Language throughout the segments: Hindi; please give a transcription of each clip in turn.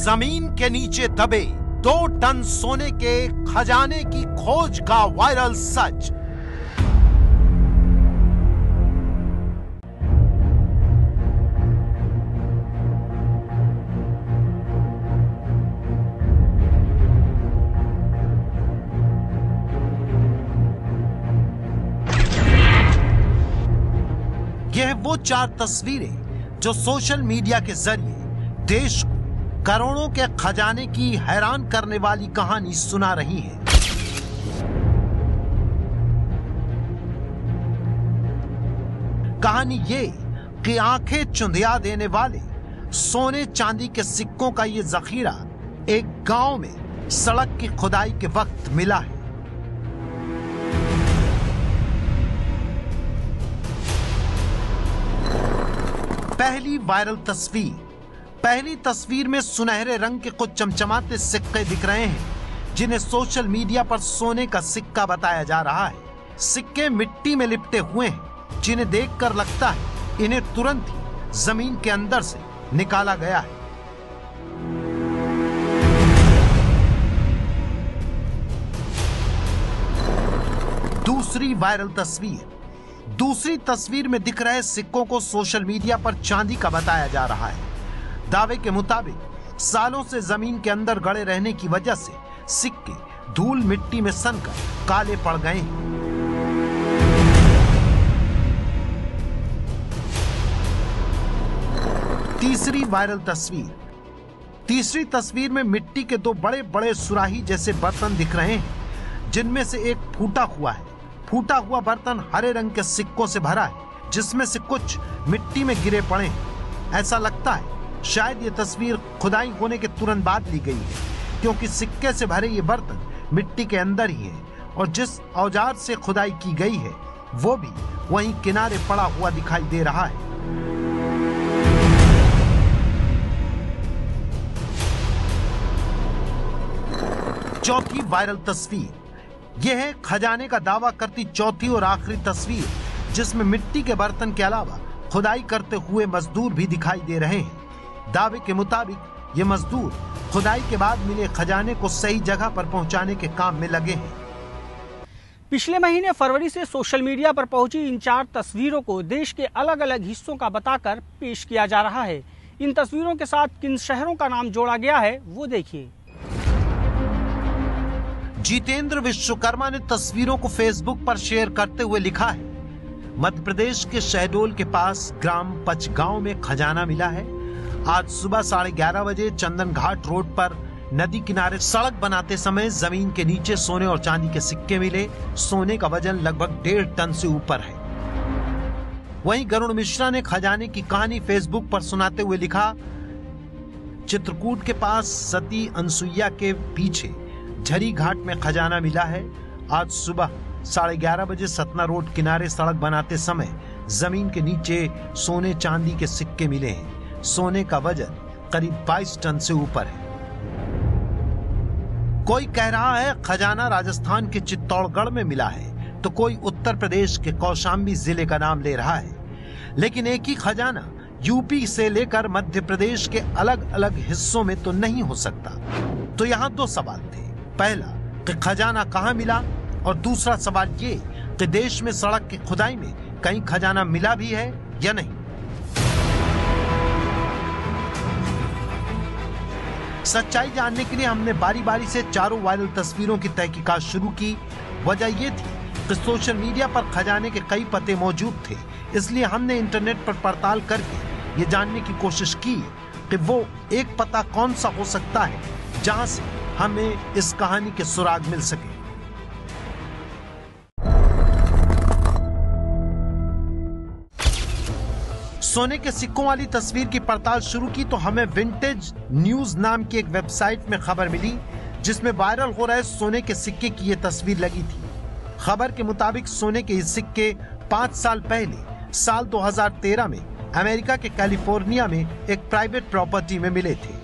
जमीन के नीचे दबे 2 टन सोने के खजाने की खोज का वायरल सच। यह वो 4 तस्वीरें जो सोशल मीडिया के जरिए देश को करोड़ों के खजाने की हैरान करने वाली कहानी सुना रही हैं। कहानी ये कि आंखें चुंधिया देने वाले सोने चांदी के सिक्कों का ये जखीरा एक गांव में सड़क की खुदाई के वक्त मिला है। पहली तस्वीर में सुनहरे रंग के कुछ चमचमाते सिक्के दिख रहे हैं, जिन्हें सोशल मीडिया पर सोने का सिक्का बताया जा रहा है। सिक्के मिट्टी में लिपटे हुए हैं, जिन्हें देखकर लगता है इन्हें तुरंत ही जमीन के अंदर से निकाला गया है। दूसरी तस्वीर में दिख रहे सिक्कों को सोशल मीडिया पर चांदी का बताया जा रहा है। दावे के मुताबिक सालों से जमीन के अंदर गड़े रहने की वजह से सिक्के धूल मिट्टी में सनकर काले पड़ गए हैं। तीसरी तस्वीर में मिट्टी के 2 बड़े बड़े सुराही जैसे बर्तन दिख रहे हैं, जिनमें से एक फूटा हुआ है। फूटा हुआ बर्तन हरे रंग के सिक्कों से भरा है, जिसमें से कुछ मिट्टी में गिरे पड़े हैं। ऐसा लगता है शायद ये तस्वीर खुदाई होने के तुरंत बाद ली गई है, क्योंकि सिक्के से भरे ये बर्तन मिट्टी के अंदर ही है और जिस औजार से खुदाई की गई है वो भी वहीं किनारे पड़ा हुआ दिखाई दे रहा है। चौथी वायरल तस्वीर यह है खजाने का दावा करती चौथी और आखिरी तस्वीर, जिसमें मिट्टी के बर्तन के अलावा खुदाई करते हुए मजदूर भी दिखाई दे रहे हैं। दावे के मुताबिक ये मजदूर खुदाई के बाद मिले खजाने को सही जगह पर पहुंचाने के काम में लगे हैं। पिछले महीने फरवरी से सोशल मीडिया पर पहुंची इन 4 तस्वीरों को देश के अलग अलग हिस्सों का बताकर पेश किया जा रहा है। इन तस्वीरों के साथ किन शहरों का नाम जोड़ा गया है वो देखिए। जितेंद्र विश्वकर्मा ने तस्वीरों को फेसबुक पर शेयर करते हुए लिखा है, मध्य प्रदेश के शहडोल के पास ग्राम पचगांव में खजाना मिला है। आज सुबह 11:30 बजे चंदन घाट रोड पर नदी किनारे सड़क बनाते समय जमीन के नीचे सोने और चांदी के सिक्के मिले। सोने का वजन लगभग 1.5 टन से ऊपर है। वहीं गरुण मिश्रा ने खजाने की कहानी फेसबुक पर सुनाते हुए लिखा, चित्रकूट के पास सती अनसुईया के पीछे झरी घाट में खजाना मिला है। आज सुबह 11:30 बजे सतना रोड किनारे सड़क बनाते समय जमीन के नीचे सोने चांदी के सिक्के मिले हैं। सोने का वजन करीब 22 टन से ऊपर है। कोई कह रहा है खजाना राजस्थान के चित्तौड़गढ़ में मिला है, तो कोई उत्तर प्रदेश के कौशाम्बी जिले का नाम ले रहा है। लेकिन एक ही खजाना यूपी से लेकर मध्य प्रदेश के अलग अलग हिस्सों में तो नहीं हो सकता। तो यहाँ 2 सवाल थे। पहला कि खजाना कहाँ मिला, और दूसरा सवाल ये कि देश में सड़क की खुदाई में कहीं खजाना मिला भी है या नहीं। सच्चाई जानने के लिए हमने बारी बारी से चारों वायरल तस्वीरों की तहकीकात शुरू की। वजह यह थी कि सोशल मीडिया पर खजाने के कई पते मौजूद थे, इसलिए हमने इंटरनेट पर पड़ताल करके ये जानने की कोशिश की कि वो एक पता कौन सा हो सकता है जहां से हमें इस कहानी के सुराग मिल सके। सोने के सिक्कों वाली तस्वीर की पड़ताल शुरू की तो हमें विंटेज न्यूज नाम की एक वेबसाइट में खबर मिली, जिसमें वायरल हो रहे सोने के सिक्के की ये तस्वीर लगी थी। खबर के मुताबिक सोने के ये सिक्के 5 साल पहले साल 2013 में अमेरिका के कैलिफोर्निया में एक प्राइवेट प्रॉपर्टी में मिले थे।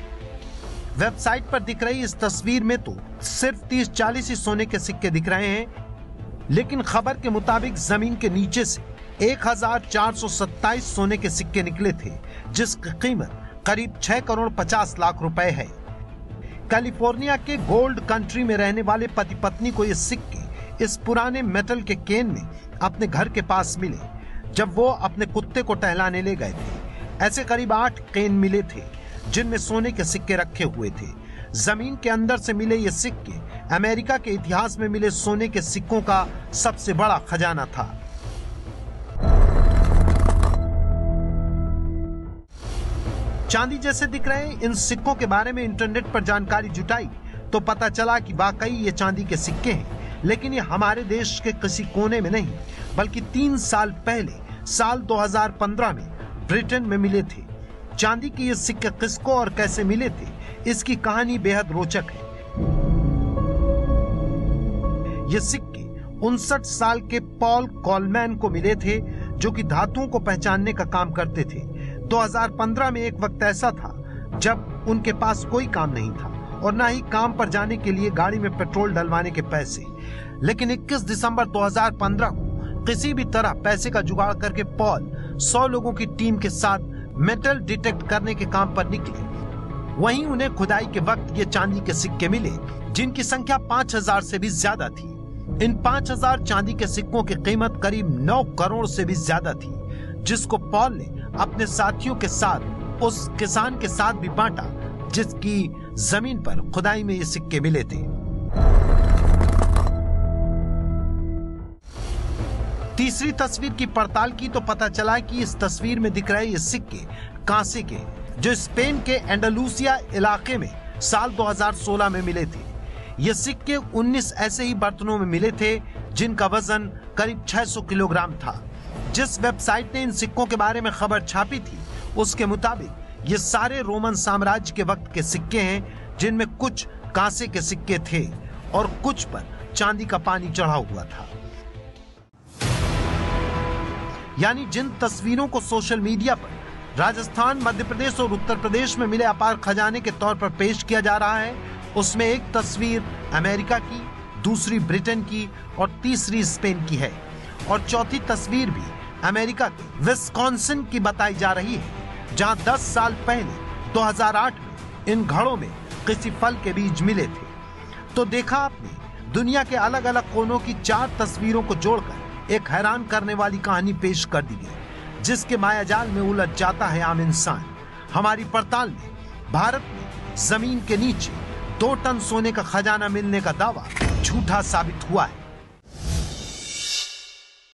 वेबसाइट पर दिख रही इस तस्वीर में तो सिर्फ 30-40 ही सोने के सिक्के दिख रहे हैं, लेकिन खबर के मुताबिक जमीन के नीचे से 1427 सोने के सिक्के निकले थे, जिसकी कीमत करीब 6 करोड़ 50 लाख रुपए है। कैलिफोर्निया के गोल्ड कंट्री में रहने वाले पति पत्नी को ये सिक्के इस पुराने मेटल के केन में अपने घर के पास मिले जब वो अपने कुत्ते को टहलाने ले गए थे। ऐसे करीब 8 केन मिले थे जिनमें सोने के सिक्के रखे हुए थे। जमीन के अंदर से मिले ये सिक्के अमेरिका के इतिहास में मिले सोने के सिक्कों का सबसे बड़ा खजाना था। चांदी जैसे दिख रहे इन सिक्कों के बारे में इंटरनेट पर जानकारी जुटाई तो पता चला कि वाकई ये चांदी के सिक्के हैं, लेकिन ये हमारे देश के किसी कोने में नहीं बल्कि 3 साल पहले साल 2015 में ब्रिटेन में मिले थे। चांदी के ये सिक्के किसको और कैसे मिले थे, इसकी कहानी बेहद रोचक है। ये सिक्के 59 साल के पॉल कॉलमैन को मिले थे जो कि धातुओं को पहचानने का काम करते थे। 2015 में एक वक्त ऐसा था जब उनके पास कोई काम नहीं था और ना ही काम पर जाने के लिए गाड़ी में पेट्रोल डलवाने के पैसे, लेकिन 21 दिसंबर 2015 को किसी भी तरह पैसे का जुगाड़ करके पॉल 100 लोगों की टीम के साथ मेटल डिटेक्ट करने के काम पर निकले। वहीं उन्हें खुदाई के वक्त ये चांदी के सिक्के मिले जिनकी संख्या 5000 से भी ज्यादा थी। इन 5000 चांदी के सिक्कों की कीमत करीब 9 करोड़ से भी ज्यादा थी, जिसको पॉल ने अपने साथियों के साथ उस किसान के साथ भी बांटा जिसकी जमीन पर खुदाई में ये सिक्के मिले थे। तीसरी तस्वीर की पड़ताल की तो पता चला कि इस तस्वीर में दिख रहे ये सिक्के कांसे के जो स्पेन के एंडालुसिया इलाके में साल 2016 में मिले थे। ये सिक्के 19 ऐसे ही बर्तनों में मिले थे जिनका वजन करीब 600 किलोग्राम था। जिस वेबसाइट ने इन सिक्कों के बारे में खबर छापी थी उसके मुताबिक ये सारे रोमन साम्राज्य के वक्त के सिक्के हैं जिनमें कुछ कांसे के सिक्के थे और कुछ पर चांदी का पानी चढ़ा हुआ था। यानी जिन तस्वीरों को सोशल मीडिया पर राजस्थान, मध्य प्रदेश और उत्तर प्रदेश में मिले अपार खजाने के तौर पर पेश किया जा रहा है, उसमें एक तस्वीर अमेरिका की, दूसरी ब्रिटेन की और तीसरी स्पेन की है और चौथी तस्वीर भी अमेरिका के विस्कॉन्सिन की बताई जा रही है, जहां 10 साल पहले 2008 में इन घड़ों में किसी फल के बीज मिले थे। तो देखा आपने, दुनिया के अलग अलग कोनों की 4 तस्वीरों को जोड़कर एक हैरान करने वाली कहानी पेश कर दी गई जिसके मायाजाल में उलझ जाता है आम इंसान। हमारी पड़ताल में भारत में जमीन के नीचे 2 टन सोने का खजाना मिलने का दावा झूठा साबित हुआ है।